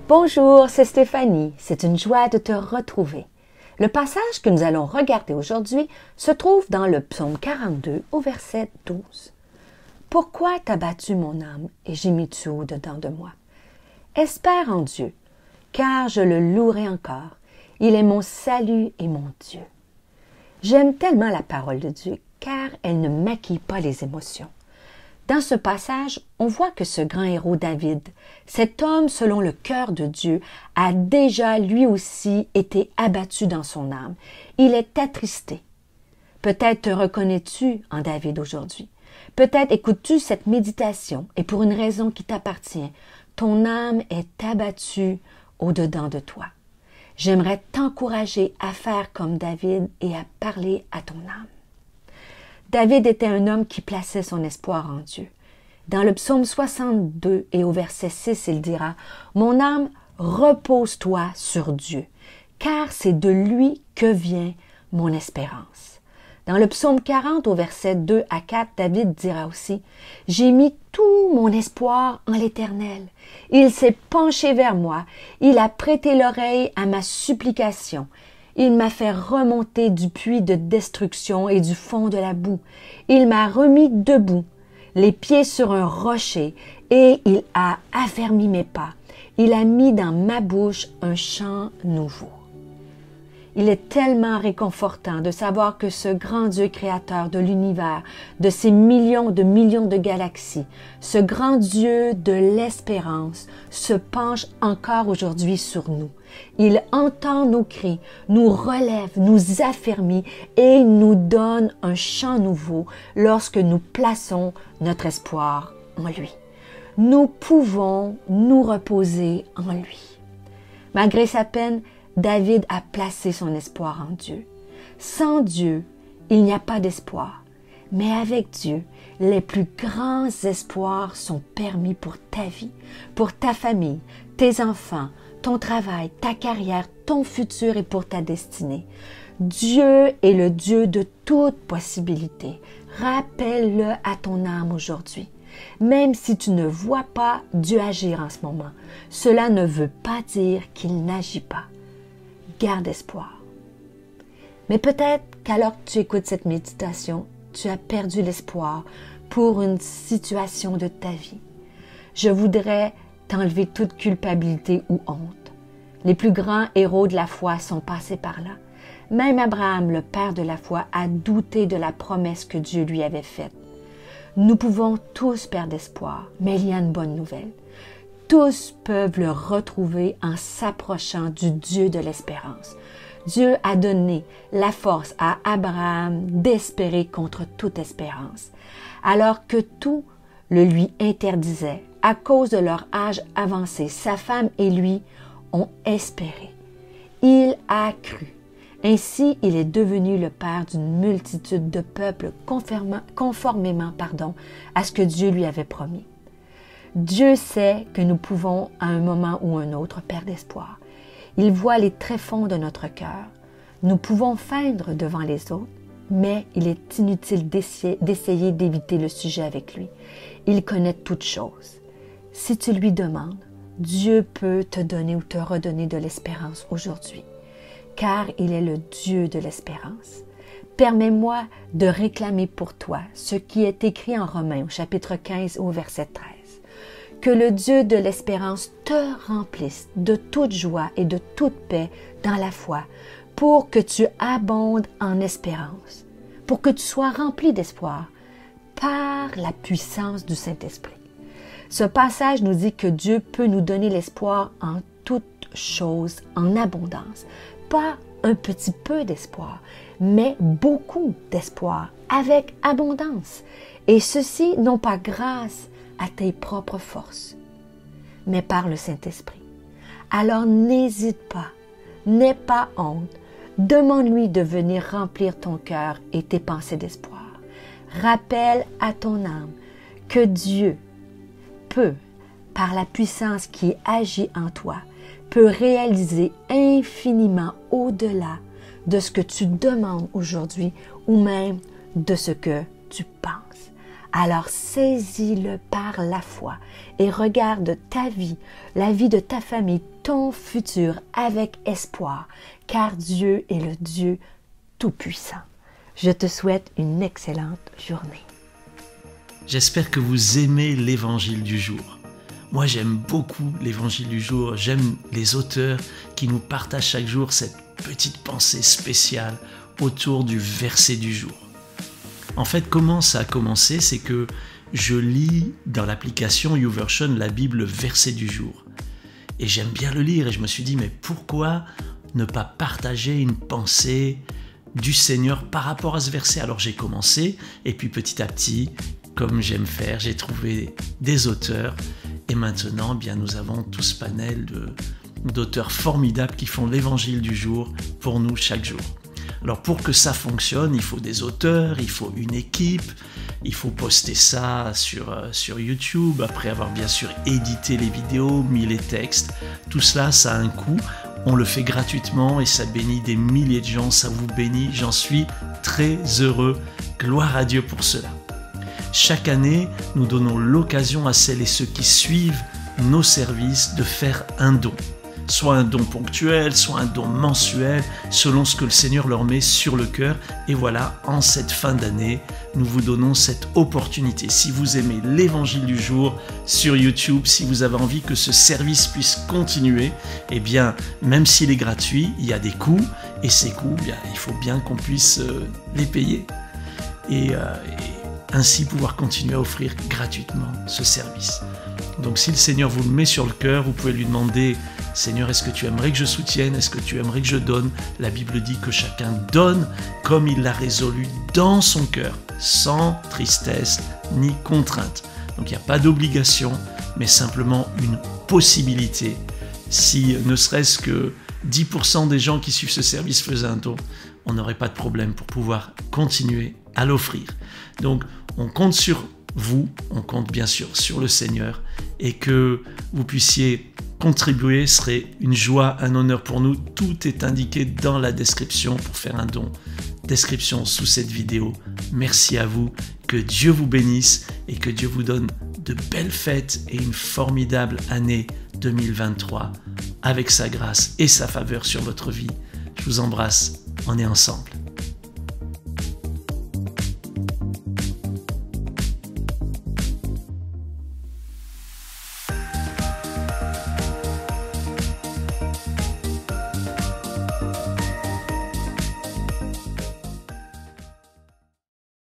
Bonjour, c'est Stéphanie. C'est une joie de te retrouver. Le passage que nous allons regarder aujourd'hui se trouve dans le psaume 42 au verset 12. « Pourquoi t'as battu mon âme et gémis-tu au-dedans de moi? Espère en Dieu, car je le louerai encore. Il est mon salut et mon Dieu. » J'aime tellement la parole de Dieu, car elle ne maquille pas les émotions. Dans ce passage, on voit que ce grand héros David, cet homme selon le cœur de Dieu, a déjà lui aussi été abattu dans son âme. Il est attristé. Peut-être te reconnais-tu en David aujourd'hui. Peut-être écoutes-tu cette méditation et pour une raison qui t'appartient, ton âme est abattue au-dedans de toi. J'aimerais t'encourager à faire comme David et à parler à ton âme. David était un homme qui plaçait son espoir en Dieu. Dans le psaume 62 et au verset 6, il dira « Mon âme, repose-toi sur Dieu, car c'est de lui que vient mon espérance. » Dans le psaume 40 au verset 2 à 4, David dira aussi « J'ai mis tout mon espoir en l'Éternel. Il s'est penché vers moi, il a prêté l'oreille à ma supplication. » Il m'a fait remonter du puits de destruction et du fond de la boue. Il m'a remis debout, les pieds sur un rocher, et il a affermi mes pas. Il a mis dans ma bouche un chant nouveau. Il est tellement réconfortant de savoir que ce grand Dieu créateur de l'univers, de ces millions de galaxies, ce grand Dieu de l'espérance se penche encore aujourd'hui sur nous. Il entend nos cris, nous relève, nous affermit et nous donne un chant nouveau lorsque nous plaçons notre espoir en lui. Nous pouvons nous reposer en lui. Malgré sa peine, David a placé son espoir en Dieu. Sans Dieu, il n'y a pas d'espoir. Mais avec Dieu, les plus grands espoirs sont permis pour ta vie, pour ta famille, tes enfants, ton travail, ta carrière, ton futur et pour ta destinée. Dieu est le Dieu de toute possibilité. Rappelle-le à ton âme aujourd'hui. Même si tu ne vois pas Dieu agir en ce moment, cela ne veut pas dire qu'il n'agit pas. Garde espoir. Mais peut-être qu'alors que tu écoutes cette méditation, tu as perdu l'espoir pour une situation de ta vie. Je voudrais t'enlever toute culpabilité ou honte. Les plus grands héros de la foi sont passés par là. Même Abraham, le père de la foi, a douté de la promesse que Dieu lui avait faite. Nous pouvons tous perdre espoir, mais il y a une bonne nouvelle. Tous peuvent le retrouver en s'approchant du Dieu de l'espérance. Dieu a donné la force à Abraham d'espérer contre toute espérance, alors que tout le lui interdisait. À cause de leur âge avancé, sa femme et lui ont espéré. Il a cru. Ainsi, il est devenu le père d'une multitude de peuples conformément à ce que Dieu lui avait promis. Dieu sait que nous pouvons, à un moment ou un autre, perdre espoir. Il voit les tréfonds de notre cœur. Nous pouvons feindre devant les autres, mais il est inutile d'essayer d'éviter le sujet avec lui. Il connaît toutes choses. Si tu lui demandes, Dieu peut te donner ou te redonner de l'espérance aujourd'hui, car il est le Dieu de l'espérance. Permets-moi de réclamer pour toi ce qui est écrit en Romains au chapitre 15 au verset 13. Que le Dieu de l'espérance te remplisse de toute joie et de toute paix dans la foi, pour que tu abondes en espérance, pour que tu sois rempli d'espoir par la puissance du Saint-Esprit. Ce passage nous dit que Dieu peut nous donner l'espoir en toutes choses, en abondance. Pas un petit peu d'espoir, mais beaucoup d'espoir, avec abondance. Et ceci non pas grâce à tes propres forces, mais par le Saint-Esprit. Alors n'hésite pas, n'aie pas honte, demande-lui de venir remplir ton cœur et tes pensées d'espoir. Rappelle à ton âme que Dieu peut, par la puissance qui agit en toi, peut réaliser infiniment au-delà de ce que tu demandes aujourd'hui ou même de ce que tu penses. Alors saisis-le par la foi et regarde ta vie, la vie de ta famille, ton futur avec espoir, car Dieu est le Dieu Tout-Puissant. Je te souhaite une excellente journée. J'espère que vous aimez l'Évangile du jour. Moi, j'aime beaucoup l'Évangile du jour. J'aime les auteurs qui nous partagent chaque jour cette petite pensée spéciale autour du verset du jour. En fait, comment ça a commencé? C'est que je lis dans l'application YouVersion la Bible verset du jour. Et j'aime bien le lire et je me suis dit, mais pourquoi ne pas partager une pensée du Seigneur par rapport à ce verset? Alors j'ai commencé et puis petit à petit, comme j'aime faire, j'ai trouvé des auteurs et maintenant bien, nous avons tout ce panel d'auteurs formidables qui font l'évangile du jour pour nous chaque jour. Alors pour que ça fonctionne, il faut des auteurs, il faut une équipe, il faut poster ça sur YouTube, après avoir bien sûr édité les vidéos, mis les textes. Tout cela, ça a un coût. On le fait gratuitement et ça bénit des milliers de gens, ça vous bénit. J'en suis très heureux. Gloire à Dieu pour cela. Chaque année, nous donnons l'occasion à celles et ceux qui suivent nos services de faire un don. Soit un don ponctuel, soit un don mensuel, selon ce que le Seigneur leur met sur le cœur. Et voilà, en cette fin d'année, nous vous donnons cette opportunité. Si vous aimez l'Évangile du jour sur YouTube, si vous avez envie que ce service puisse continuer, eh bien, même s'il est gratuit, il y a des coûts. Et ces coûts, bien, il faut bien qu'on puisse les payer. Et ainsi pouvoir continuer à offrir gratuitement ce service. Donc si le Seigneur vous le met sur le cœur, vous pouvez lui demander « Seigneur, est-ce que tu aimerais que je soutienne? Est-ce que tu aimerais que je donne ?» La Bible dit que chacun donne comme il l'a résolu dans son cœur, sans tristesse ni contrainte. Donc il n'y a pas d'obligation, mais simplement une possibilité. Si ne serait-ce que 10% des gens qui suivent ce service faisaient un don, on n'aurait pas de problème pour pouvoir continuer à l'offrir. Donc on compte sur vous, on compte bien sûr sur le Seigneur et que vous puissiez contribuer serait une joie, un honneur pour nous. Tout est indiqué dans la description pour faire un don. Description sous cette vidéo. Merci à vous, que Dieu vous bénisse et que Dieu vous donne de belles fêtes et une formidable année 2023 avec sa grâce et sa faveur sur votre vie. Je vous embrasse, on est ensemble.